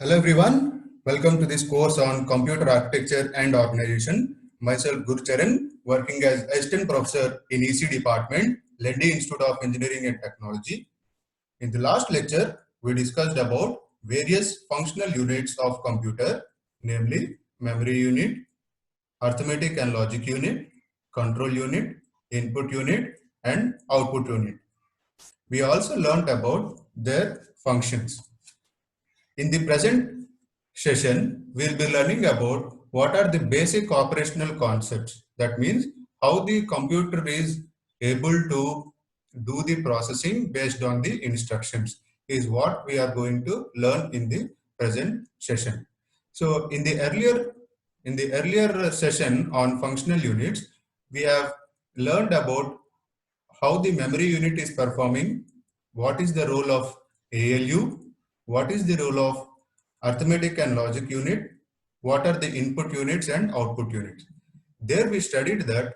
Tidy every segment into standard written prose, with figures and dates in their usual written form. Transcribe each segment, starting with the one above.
Hello everyone, welcome to this course on computer architecture and organization. Myself Guru Charan, working as assistant professor in EC department, Lendi Institute of Engineering and Technology. In the last lecture, we discussed about various functional units of computer, namely memory unit, arithmetic and logic unit, control unit, input unit, and output unit. We also learned about their functions. In the present session, we'll be learning about what are the basic operational concepts. That means how the computer is able to do the processing based on the instructions is what we are going to learn in the present session. So in the earlier session on functional units, we have learned about how the memory unit is performing, what is the role of ALU, what is the role of arithmetic and logic unit, what are the input units and output units. There we studied that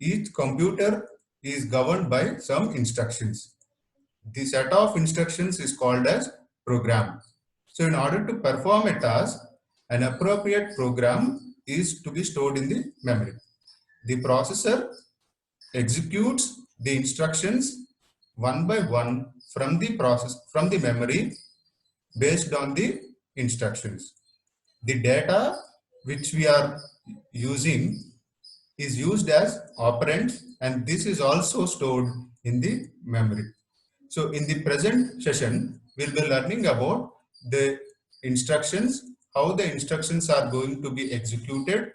each computer is governed by some instructions. The set of instructions is called as program. So in order to perform a task, an appropriate program is to be stored in the memory. The processor executes the instructions one by one from the memory based on the instructions. The data which we are using is used as operands, and this is also stored in the memory. So in the present session, we'll be learning about the instructions, how the instructions are going to be executed,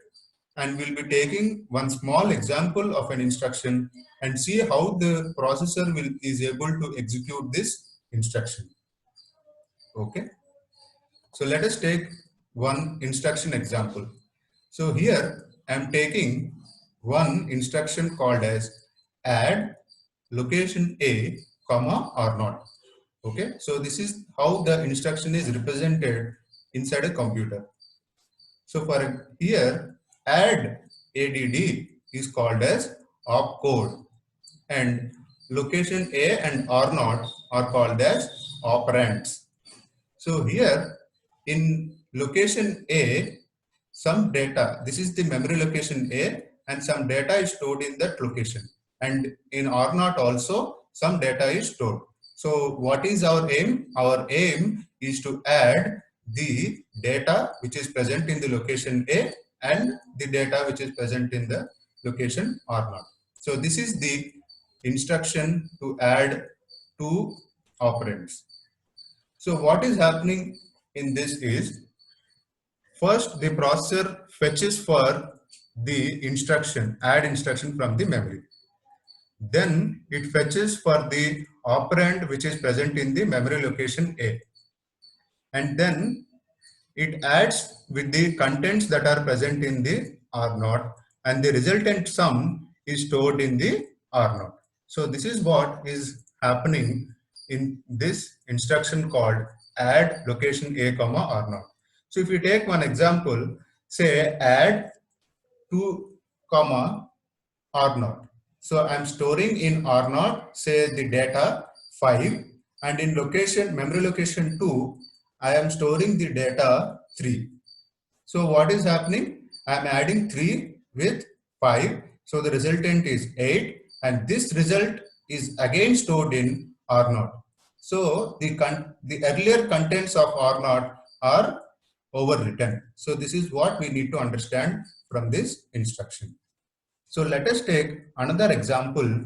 and we'll be taking one small example of an instruction and see how the processor is able to execute this instruction. Okay. So let us take one instruction example. So here I am taking one instruction called as add location A, comma or not. Okay. So this is how the instruction is represented inside a computer. So for here, add ADD is called as opcode, and location A and R0 are called as operands. So here in location A, some data, this is the memory location A, and some data is stored in that location. And in R0 also some data is stored. So what is our aim? Our aim is to add the data which is present in the location A and the data which is present in the location R0. So this is the instruction to add two operands. So what is happening in this is, first the processor fetches for the instruction, add instruction from the memory. Then it fetches for the operand which is present in the memory location A. And then it adds with the contents that are present in the R0, and the resultant sum is stored in the R0. So this is what is happening in this instruction called add location A, comma R0. So if you take one example, say add 2, comma R0. So I'm storing in R0, say the data 5, and in memory location 2, I am storing the data 3. So what is happening? I am adding 3 with 5. So the resultant is 8, and this result is again stored in R0. So the earlier contents of R0 are overwritten. So this is what we need to understand from this instruction. So let us take another example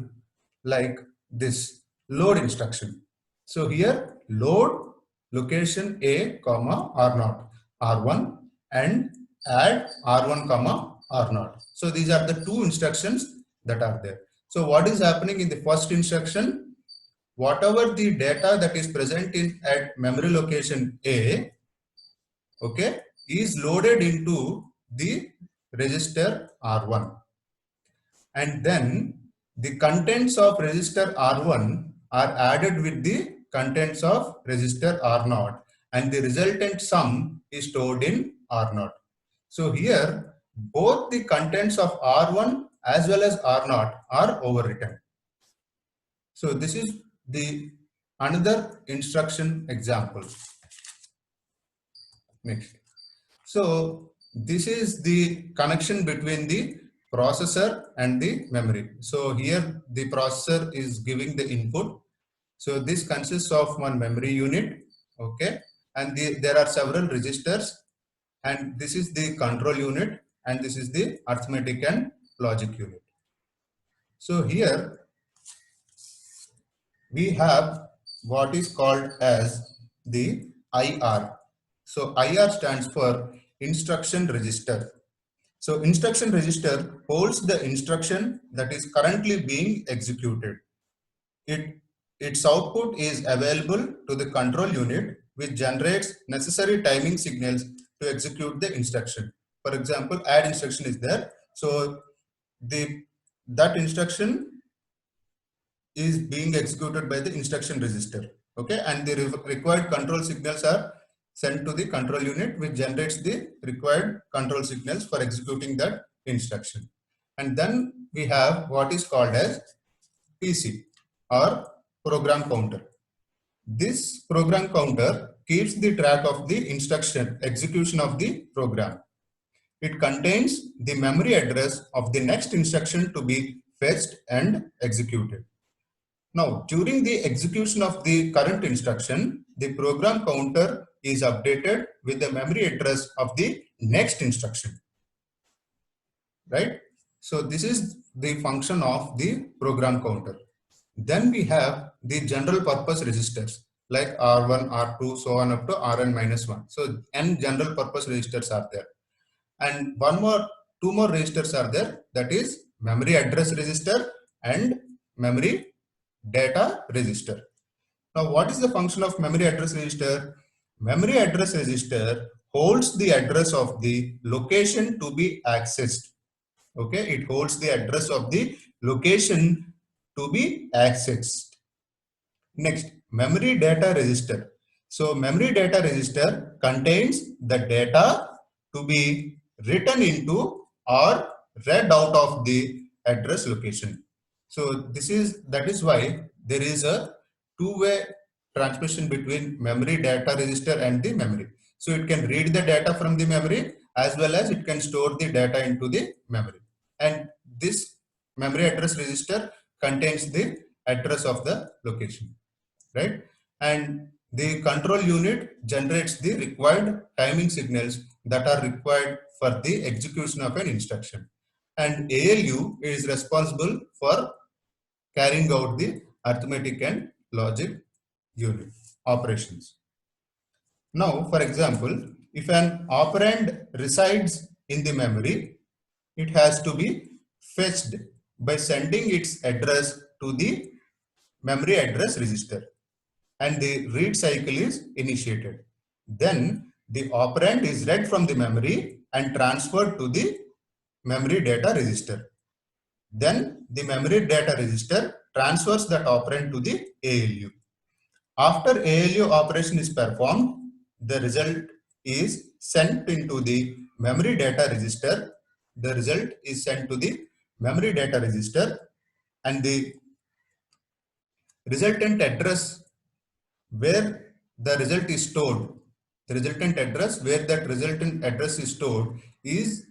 like this load instruction. So here load location A, comma R0, R1, and add R1, comma R0. So these are the two instructions that are there. So what is happening in the first instruction? Whatever the data that is present in at memory location A, okay, is loaded into the register R1. And then the contents of register R1 are added with the contents of register R0, and the resultant sum is stored in R0. So here both the contents of R1 as well as R0 are overwritten. So this is the another instruction example. Next. So this is the connection between the processor and the memory. So here the processor is giving the input. So this consists of one memory unit, okay, and there are several registers, and this is the control unit, and this is the arithmetic and logic unit. So here we have what is called as the IR. So IR stands for instruction register. So instruction register holds the instruction that is currently being executed. Its output is available to the control unit, which generates necessary timing signals to execute the instruction. For example, add instruction is there. So that instruction is being executed by the instruction register. Okay, and the required control signals are sent to the control unit, which generates the required control signals for executing that instruction. And then we have what is called as PC or program counter. This program counter keeps the track of the instruction execution of the program. It contains the memory address of the next instruction to be fetched and executed. Now, during the execution of the current instruction, the program counter is updated with the memory address of the next instruction, right? So this is the function of the program counter. Then we have the general purpose registers like R1, R2, so on up to Rn minus 1. So n general purpose registers are there. And two more registers are there, that is memory address register and memory data register. Now, what is the function of memory address register? Memory address register holds the address of the location to be accessed. Okay, it holds the address of the location to be accessed. Next, memory data register. So, memory data register contains the data to be written into or read out of the address location. So, that is why there is a two-way transmission between memory data register and the memory. So, it can read the data from the memory as well as it can store the data into the memory. And this memory address register contains the address of the location, right? And the control unit generates the required timing signals that are required for the execution of an instruction. And ALU is responsible for carrying out the arithmetic and logic unit operations. Now, for example, if an operand resides in the memory, it has to be fetched by sending its address to the memory address register, and the read cycle is initiated. Then the operand is read from the memory and transferred to the memory data register. Then the memory data register transfers that operand to the ALU. After ALU operation is performed, the result is sent into the memory data register. The result is sent to the memory data register, and the resultant address where the result is stored, the resultant address where that resultant address is stored is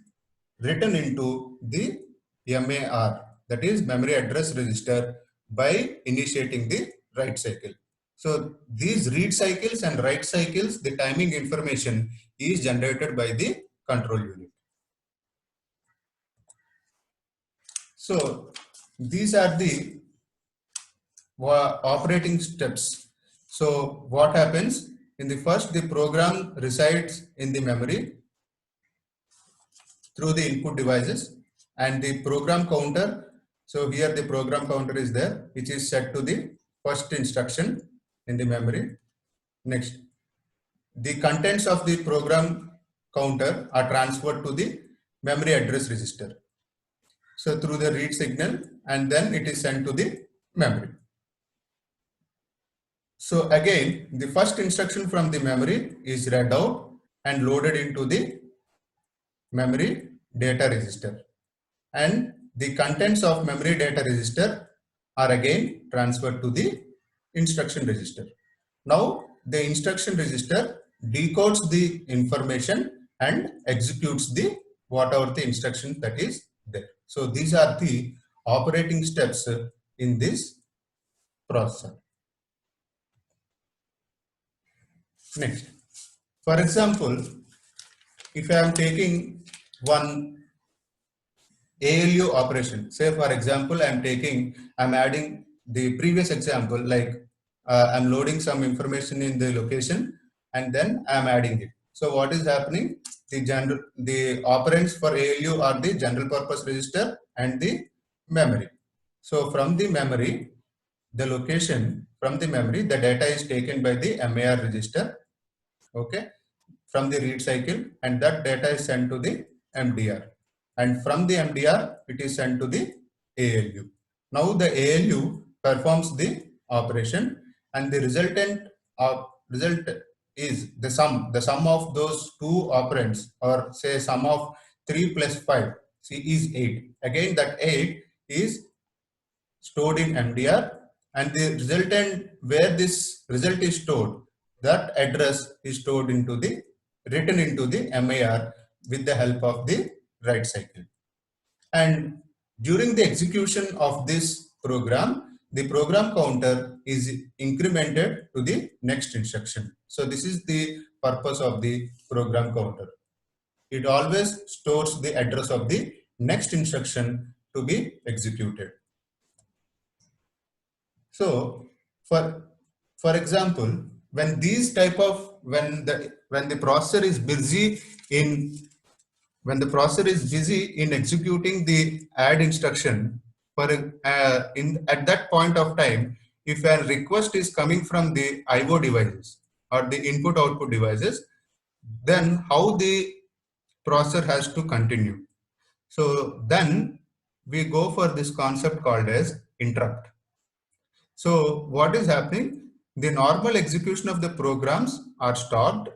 written into the MAR, that is memory address register, by initiating the write cycle. So these read cycles and write cycles, the timing information is generated by the control unit. So these are the operating steps. So what happens in the first, the program resides in the memory through the input devices, and the program counter. So here the program counter is there, which is set to the first instruction in the memory. Next, the contents of the program counter are transferred to the memory address register. So through the read signal, and then it is sent to the memory. So again, the first instruction from the memory is read out and loaded into the memory data register, and the contents of memory data register are again transferred to the instruction register. Now the instruction register decodes the information and executes the whatever the instruction that is there. So these are the operating steps in this processor. Next, for example, if I am taking one ALU operation, say for example, I'm adding the previous example, like I'm loading some information in the location and then I'm adding it. So what is happening? The operands for ALU are the general purpose register and the memory. So from the memory, the data is taken by the MAR register, okay, from the read cycle, and that data is sent to the MDR, and from the MDR it is sent to the ALU. Now the ALU performs the operation, and the result is the sum of those two operands, or say sum of 3 plus 5, see, is 8. Again, that 8 is stored in MDR, and the resultant, where this result is stored, that address is stored into the written into the MAR with the help of the write cycle. And during the execution of this program, the program counter is incremented to the next instruction. So this is the purpose of the program counter. It always stores the address of the next instruction to be executed. So for example, when these type of when the processor is busy in executing the add instruction, for at that point of time, if a request is coming from the IO devices or the input output devices, then how the processor has to continue. So then we go for this concept called as interrupt. So what is happening? The normal execution of the programs are stopped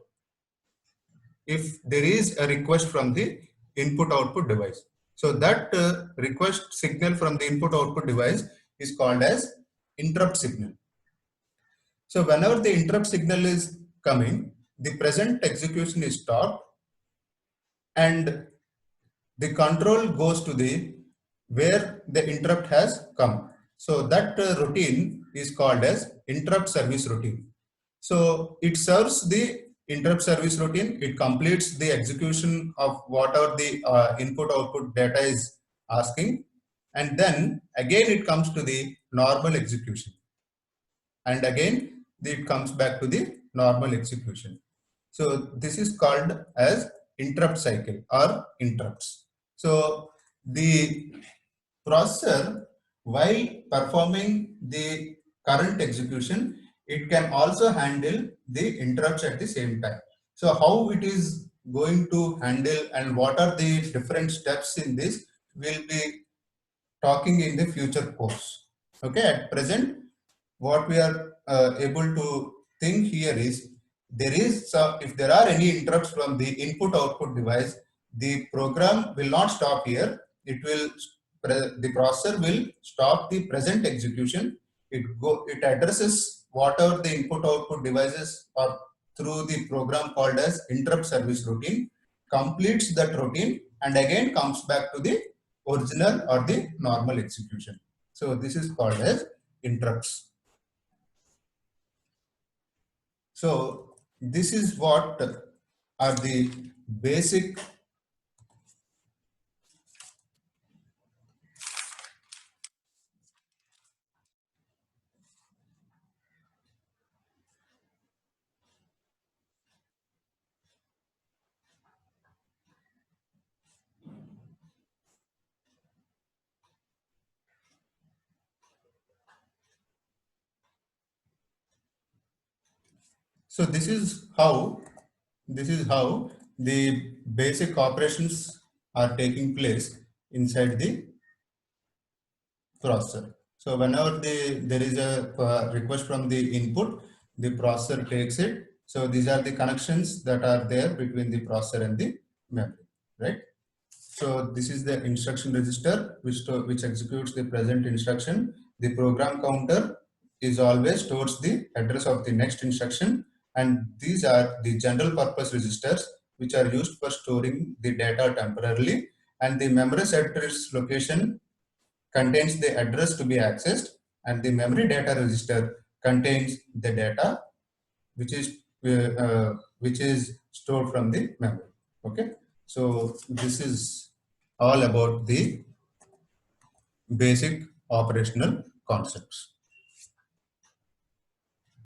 if there is a request from the input output device. So that request signal from the input output device is called as interrupt signal. So whenever the interrupt signal is coming, the present execution is stopped and the control goes to the where the interrupt has come. So that routine is called as interrupt service routine. So it serves the interrupt service routine. It completes the execution of whatever the input output data is asking, and then again it comes to the normal execution, and again it comes back to the normal execution. So this is called as interrupt cycle or interrupts. So the processor, while performing the current execution, it can also handle the interrupts at the same time. So how it is going to handle and what are the different steps in this, will be talking in the future course. Okay, at present, what we are able to think here is, if there are any interrupts from the input output device, the program will not stop here. The processor will stop the present execution. It addresses whatever the input output devices are through the program called as interrupt service routine, completes that routine, and again comes back to the original or the normal execution. So this is called as interrupts. So this is what are the basic so this is how the basic operations are taking place inside the processor. So whenever there is a request from the input, the processor takes it. So these are the connections that are there between the processor and the memory, right? So this is the instruction register which executes the present instruction. The program counter is always stores the address of the next instruction, and these are the general purpose registers which are used for storing the data temporarily, and the memory set its location contains the address to be accessed, and the memory data register contains the data which is stored from the memory. Okay, so this is all about the basic operational concepts.